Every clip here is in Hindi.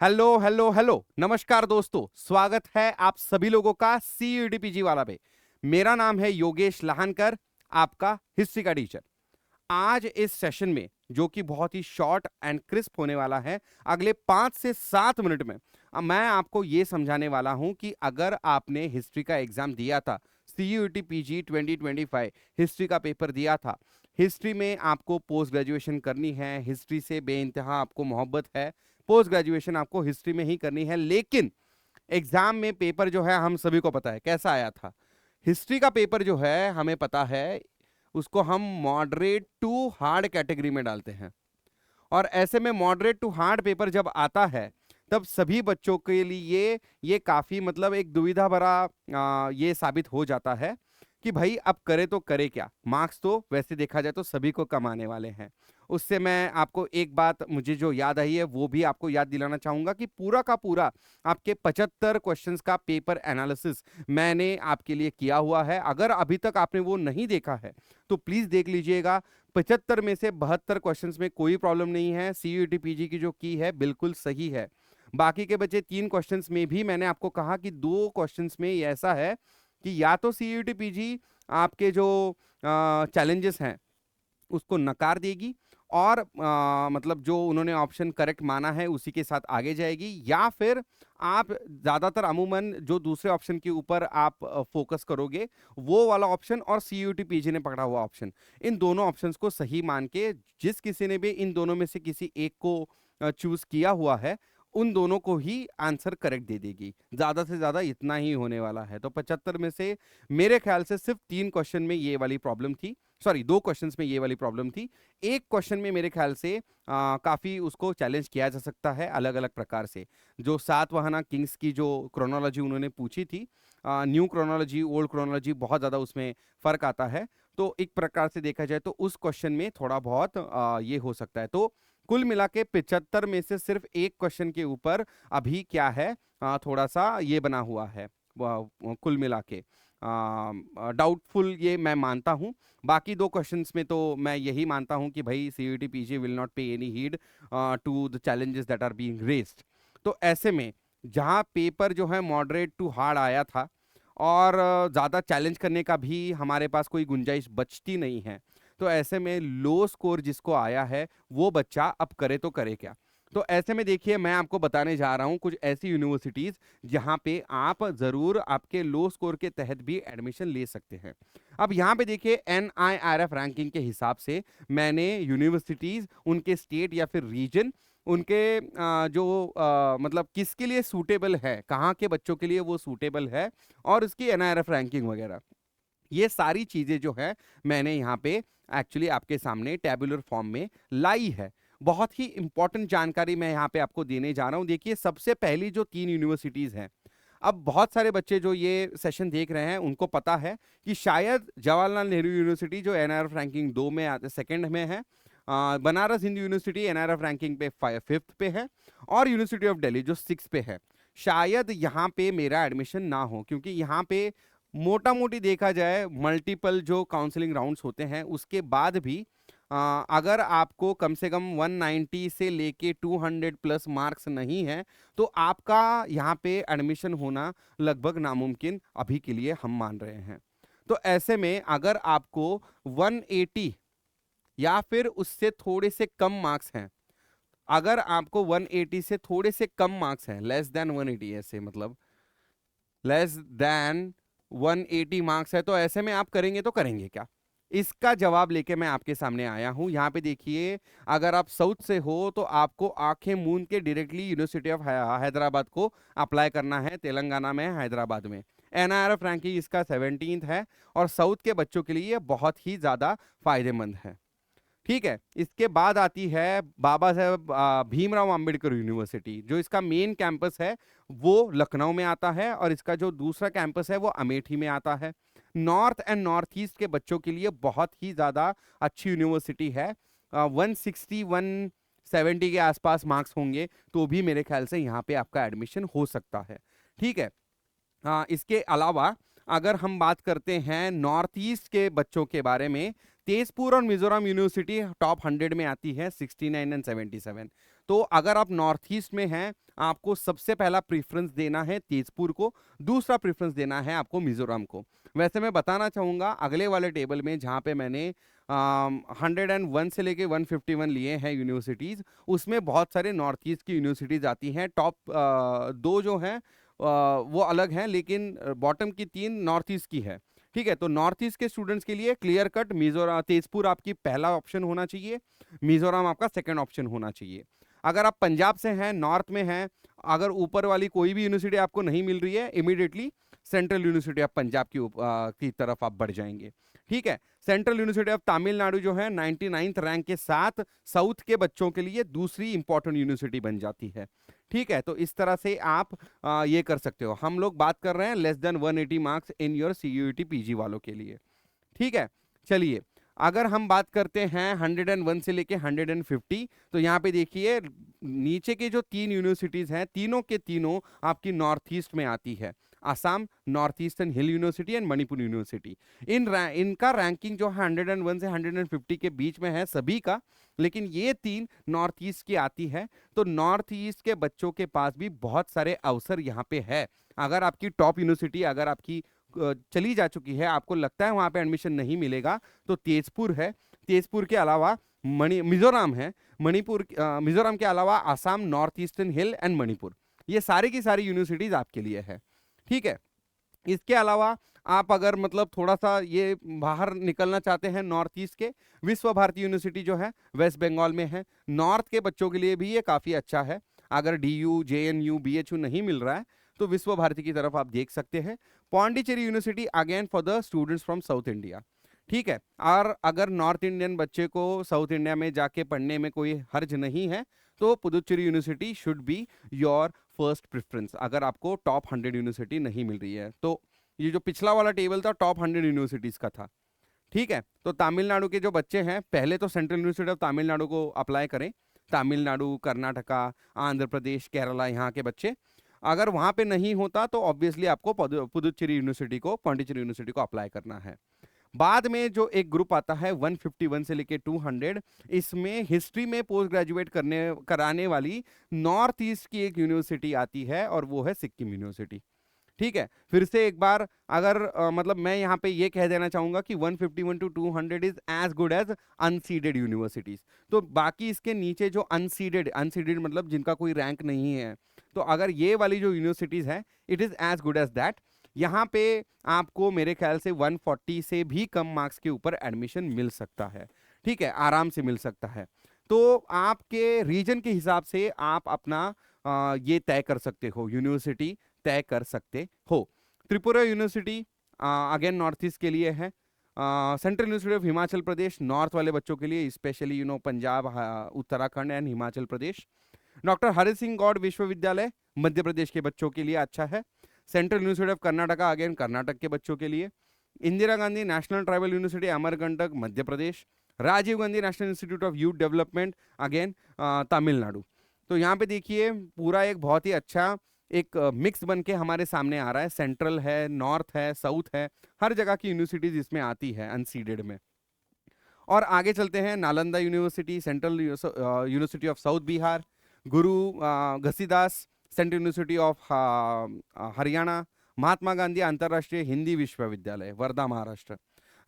हेलो हेलो हेलो, नमस्कार दोस्तों। स्वागत है आप सभी लोगों का सीयूटीपीजी वाला पे। मेरा नाम है योगेश लहानकर, आपका हिस्ट्री का टीचर। आज इस सेशन में, जो कि बहुत ही शॉर्ट एंड क्रिस्प होने वाला है, अगले 5 से 7 मिनट में मैं आपको ये समझाने वाला हूं कि अगर आपने हिस्ट्री का एग्जाम दिया था, सीयूटी पीजी 2025 हिस्ट्री का पेपर दिया था, हिस्ट्री में आपको पोस्ट ग्रेजुएशन करनी है, हिस्ट्री से बेइंतहा आपको मोहब्बत है, पोस्ट ग्रेजुएशन आपको हिस्ट्री में ही करनी है, लेकिन एग्जाम में पेपर जो है हम सभी को पता है कैसा आया था। हिस्ट्री का पेपर जो है हमें पता है, उसको हम मॉडरेट टू हार्ड कैटेगरी में डालते हैं। और ऐसे में मॉडरेट टू हार्ड पेपर जब आता है, तब सभी बच्चों के लिए ये काफी मतलब एक दुविधा भरा ये साबित हो जाता है कि भाई अब करे तो करे क्या। मार्क्स तो वैसे देखा जाए तो सभी को कमाने वाले हैं। उससे मैं आपको एक बात मुझे जो याद आई है वो भी आपको याद दिलाना चाहूंगा कि पूरा का पूरा आपके 75 क्वेश्चंस का पेपर एनालिसिस मैंने आपके लिए किया हुआ है। अगर अभी तक आपने वो नहीं देखा है तो प्लीज देख लीजिएगा। 75 में से 72 क्वेश्चंस में कोई प्रॉब्लम नहीं है। सीयूटी पीजी की जो की है बिल्कुल सही है। बाकी के बचे 3 क्वेश्चंस में भी मैंने आपको कहा कि 2 क्वेश्चंस में ये ऐसा है कि या तो सीयूटी पीजी आपके जो चैलेंजेस हैं उसको नकार देगी और मतलब जो उन्होंने ऑप्शन करेक्ट माना है उसी के साथ आगे जाएगी, या फिर आप ज्यादातर अमूमन जो दूसरे ऑप्शन के ऊपर आप फोकस करोगे वो वाला ऑप्शन और सीयूटी पीजी ने पकड़ा हुआ ऑप्शन, इन दोनों ऑप्शंस को सही मान के जिस किसी ने भी इन दोनों में से किसी एक को चूज किया हुआ है उन दोनों को ही आंसर करेक्ट दे देगी। ज्यादा से ज्यादा इतना ही होने वाला है। तो 75 में से मेरे ख्याल से सिर्फ 3 क्वेश्चन में ये वाली प्रॉब्लम थी, सॉरी 2 क्वेश्चंस में ये वाली प्रॉब्लम थी। एक क्वेश्चन में मेरे ख्याल से काफी उसको चैलेंज किया जा सकता है अलग अलग प्रकार से। जो सातवाहना किंग्स की जो क्रोनोलॉजी उन्होंने पूछी थी, न्यू क्रोनोलॉजी ओल्ड क्रोनोलॉजी, बहुत ज्यादा उसमें फर्क आता है। तो एक प्रकार से देखा जाए तो उस क्वेश्चन में थोड़ा बहुत ये हो सकता है। तो कुल मिला के 75 में से सिर्फ एक क्वेश्चन के ऊपर अभी क्या है, थोड़ा सा ये बना हुआ है। कुल मिला के डाउटफुल ये मैं मानता हूं। बाकी 2 क्वेश्चंस में तो मैं यही मानता हूं कि भाई CUET PG will not pay any heed to the challenges that are being raised. तो ऐसे में जहां पेपर जो है मॉडरेट टू हार्ड आया था और ज्यादा चैलेंज करने का भी हमारे पास कोई गुंजाइश बचती नहीं है, तो ऐसे में लो स्कोर जिसको आया है वो बच्चा अब करे तो करे क्या। तो ऐसे में देखिए मैं आपको बताने जा रहा हूं कुछ ऐसी यूनिवर्सिटीज जहां पे आप जरूर आपके लो स्कोर के तहत भी एडमिशन ले सकते हैं। अब यहाँ पे देखिए NIRF रैंकिंग के हिसाब से मैंने यूनिवर्सिटीज, उनके स्टेट या फिर रीजन, उनके जो मतलब किसके लिए सूटेबल है, कहाँ के बच्चों के लिए वो सूटेबल है, और उसकी NIRF रैंकिंग वगैरह, ये सारी चीजें जो है मैंने यहाँ पे एक्चुअली आपके सामने टेबुलर फॉर्म में लाई है। बहुत ही इंपॉर्टेंट जानकारी मैं यहाँ पे आपको देने जा रहा हूँ। देखिए सबसे पहली जो 3 यूनिवर्सिटीज हैं, अब बहुत सारे बच्चे जो ये सेशन देख रहे हैं उनको पता है कि शायद जवाहरलाल नेहरू यूनिवर्सिटी जो NIRF रैंकिंग 2 में सेकंड में है, Banaras Hindu university NIRF ranking पे 5th पे है, और यूनिवर्सिटी ऑफ दिल्ली जो 6 पे है। शायद यहाँ पे मेरा एडमिशन ना हो, क्योंकि यहाँ पे मोटा मोटी देखा जाए मल्टीपल जो काउंसलिंग राउंड्स होते हैं उसके बाद भी अगर आपको कम से कम 190 से लेके 200 प्लस मार्क्स नहीं है तो आपका यहाँ पे एडमिशन होना लगभग नामुमकिन अभी के लिए हम मान रहे हैं। तो ऐसे में अगर आपको 180 या फिर उससे थोड़े से कम मार्क्स हैं, अगर आपको 180 से थोड़े से कम मार्क्स हैं, लेस देन 180, ऐसे मतलब लेस देन 180 मार्क्स है, तो ऐसे में आप करेंगे तो करेंगे क्या। इसका जवाब लेके मैं आपके सामने आया हूं। यहाँ पे देखिए, अगर आप साउथ से हो तो आपको आंखें मूंद के डायरेक्टली यूनिवर्सिटी ऑफ हैदराबाद को अप्लाई करना है। तेलंगाना में हैदराबाद में NIRF रैंकिंग इसका 17th है और साउथ के बच्चों के लिए बहुत ही ज्यादा फायदेमंद है। ठीक है, इसके बाद आती है बाबा साहेब भीमराव अंबेडकर यूनिवर्सिटी। जो इसका मेन कैंपस है वो लखनऊ में आता है और इसका जो दूसरा कैंपस है वो अमेठी में आता है। नॉर्थ एंड नॉर्थ ईस्ट के बच्चों के लिए बहुत ही ज्यादा अच्छी यूनिवर्सिटी है। 160 170 के आसपास मार्क्स होंगे तो भी मेरे ख्याल से यहाँ पे आपका एडमिशन हो सकता है। ठीक है, इसके अलावा अगर हम बात करते हैं नॉर्थ ईस्ट के बच्चों के बारे में, तेजपुर और मिजोरम यूनिवर्सिटी टॉप 100 में आती है, 69 एंड 77। तो अगर आप नॉर्थ ईस्ट में हैं, आपको सबसे पहला प्रीफरेंस देना है तेजपुर को, दूसरा प्रीफरेंस देना है आपको मिजोरम को। वैसे मैं बताना चाहूंगा अगले वाले टेबल में जहां पे मैंने 101 से लेके 151 लिए हैं यूनिवर्सिटीज, उसमें बहुत सारे नॉर्थ ईस्ट की यूनिवर्सिटीज आती हैं। टॉप दो जो हैं वो अलग हैं, लेकिन बॉटम की तीन नॉर्थ ईस्ट की है। ठीक है, तो नॉर्थ ईस्ट के स्टूडेंट्स के लिए क्लियर कट मिजोरम, तेजपुर आपकी पहला ऑप्शन होना चाहिए, मिजोरम आपका सेकंड ऑप्शन होना चाहिए। अगर आप पंजाब से हैं, नॉर्थ में हैं, अगर ऊपर वाली कोई भी यूनिवर्सिटी आपको नहीं मिल रही है, immediately central university of Punjab की तरफ आप बढ़ जाएंगे। ठीक है, सेंट्रल यूनिवर्सिटी ऑफ तमिलनाडु जो है 99th रैंक के साथ साउथ के बच्चों के लिए दूसरी इंपॉर्टेंट यूनिवर्सिटी बन जाती है। ठीक है, तो इस तरह से आप ये कर सकते हो। हम लोग बात कर रहे हैं less than 180 marks in your CUET PG वालों के लिए। ठीक है, चलिए अगर हम बात करते हैं 101 से लेके 150, तो यहाँ पे देखिए नीचे के जो तीन यूनिवर्सिटीज हैं, तीनों के तीनों आपकी नॉर्थ ईस्ट में आती है। Assam north eastern hill university and Manipur university. इनका रैंकिंग जो है 101 से 150 के बीच में है सभी का, लेकिन ये तीन नॉर्थ ईस्ट की आती है। तो नॉर्थ ईस्ट के बच्चों के पास भी बहुत सारे अवसर यहाँ पे है। अगर आपकी टॉप यूनिवर्सिटी अगर आपकी चली जा चुकी है, आपको लगता है वहां पे एडमिशन नहीं मिलेगा, तो तेजपुर है। तेजपुर के अलावा मिजोरम है। मिजोरम के अलावा Assam, north eastern hill and Manipur, ये सारी की सारी यूनिवर्सिटीज आपके लिए है। ठीक है, इसके अलावा आप अगर मतलब थोड़ा सा ये बाहर निकलना चाहते हैं नॉर्थ ईस्ट के, विश्व भारती यूनिवर्सिटी जो है वेस्ट बंगाल में है। नॉर्थ के बच्चों के लिए भी ये काफी अच्छा है। अगर डीयू, जेएनयू, बीएचयू नहीं मिल रहा है तो विश्व भारती की तरफ आप देख सकते हैं। Pondicherry university again for the students from south India. ठीक है, और अगर नॉर्थ इंडियन बच्चे को साउथ इंडिया में जाके पढ़ने में कोई हर्ज नहीं है, तो Puducherry university should be your first preference, अगर आपको टॉप 100 यूनिवर्सिटी नहीं मिल रही है तो। ये जो पिछला वाला टेबल था टॉप 100 यूनिवर्सिटीज का था। ठीक है, तो तमिलनाडु के जो बच्चे हैं, पहले तो सेंट्रल यूनिवर्सिटी ऑफ तमिलनाडु को अप्लाई करें। तमिलनाडु, कर्नाटका, आंध्र प्रदेश, केरला, यहाँ के बच्चे, अगर वहां पे नहीं होता तो ऑब्वियसली आपको पुदुचेरी यूनिवर्सिटी को, पौंडीचेरी यूनिवर्सिटी को अप्लाई करना है। बाद में जो एक ग्रुप आता है 151 से लेके 200, इसमें हिस्ट्री में पोस्ट ग्रेजुएट कराने वाली नॉर्थ ईस्ट की एक यूनिवर्सिटी आती है, और वो है सिक्किम यूनिवर्सिटी। ठीक है, फिर से एक बार अगर मतलब मैं यहाँ पे ये कह देना चाहूंगा कि 151 to 200 is as good as unseeded universities. तो बाकी इसके नीचे जो अनसीडेड मतलब जिनका कोई रैंक नहीं है, तो अगर ये वाली जो यूनिवर्सिटीज है, it is as good as that. यहाँ पे आपको मेरे ख्याल से 140 से भी कम मार्क्स के ऊपर एडमिशन मिल सकता है। ठीक है, आराम से मिल सकता है। तो आपके रीजन के हिसाब से आप अपना ये तय कर सकते हो, यूनिवर्सिटी तय कर सकते हो। Tripura university again north east के लिए है। Central university of Himachal Pradesh north वाले बच्चों के लिए, specially Punjab, Uttarakhand and Himachal Pradesh. Doctor Hari Singh Gour विश्वविद्यालय मध्य प्रदेश के बच्चों के लिए अच्छा है। Central university of Karnataka again Karnataka के बच्चों के लिए। Indira Gandhi national tribal university Amarkantak Madhya Pradesh. Rajiv Gandhi national institute of youth development again Tamil Nadu. तो यहाँ पे देखिए पूरा एक बहुत ही अच्छा एक मिक्स बन के हमारे सामने आ रहा है। सेंट्रल है, नॉर्थ है, साउथ है, हर जगह की यूनिवर्सिटीज इसमें आती है अनसीडेड में। और आगे चलते हैं, Nalanda university, central university of south Bihar, Guru Ghasidas central university of Haryana, Mahatma Gandhi अंतर्राष्ट्रीय हिंदी विश्वविद्यालय वर्धा महाराष्ट्र,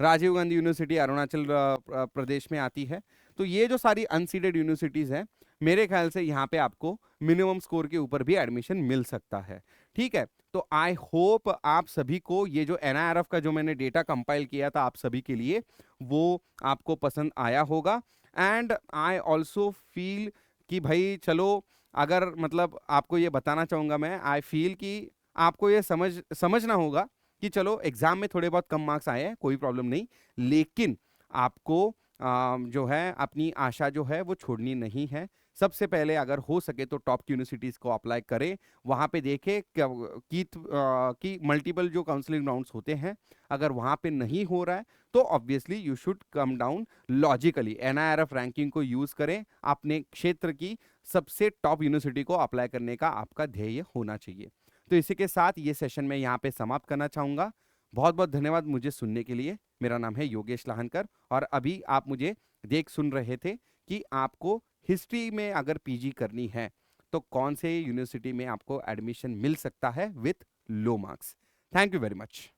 राजीव गांधी यूनिवर्सिटी अरुणाचल प्रदेश में आती है। तो ये जो सारी अनसीडेड यूनिवर्सिटीज हैं, मेरे ख्याल से यहाँ पे आपको मिनिमम स्कोर के ऊपर भी एडमिशन मिल सकता है। ठीक है, तो आई होप आप सभी को ये जो एनआईआरएफ का जो मैंने डेटा कंपाइल किया था आप सभी के लिए, वो आपको पसंद आया होगा। एंड आई ऑल्सो फील कि भाई चलो, अगर मतलब आपको ये बताना चाहूंगा मैं, आई फील कि आपको ये समझना होगा कि चलो एग्जाम में थोड़े बहुत कम मार्क्स आए हैं, कोई प्रॉब्लम नहीं, लेकिन आपको जो है अपनी आशा जो है वो छोड़नी नहीं है। सबसे पहले अगर हो सके तो टॉप यूनिवर्सिटीज को अप्लाई करें, वहां पे देखें कि मल्टीपल जो काउंसलिंग राउंड्स होते हैं, अगर वहां पे नहीं हो रहा है तो obviously you should come down logically, NIRF ranking को यूज करें। अपने क्षेत्र की सबसे टॉप यूनिवर्सिटी को अप्लाई करने का आपका ध्येय होना चाहिए। तो इसी के साथ ये सेशन मैं यहाँ पे समाप्त करना चाहूंगा। बहुत बहुत धन्यवाद मुझे सुनने के लिए। मेरा नाम है योगेश लाहनकर, और अभी आप मुझे देख सुन रहे थे कि आपको हिस्ट्री में अगर पीजी करनी है तो कौन से यूनिवर्सिटी में आपको एडमिशन मिल सकता है with low marks. Thank you very much.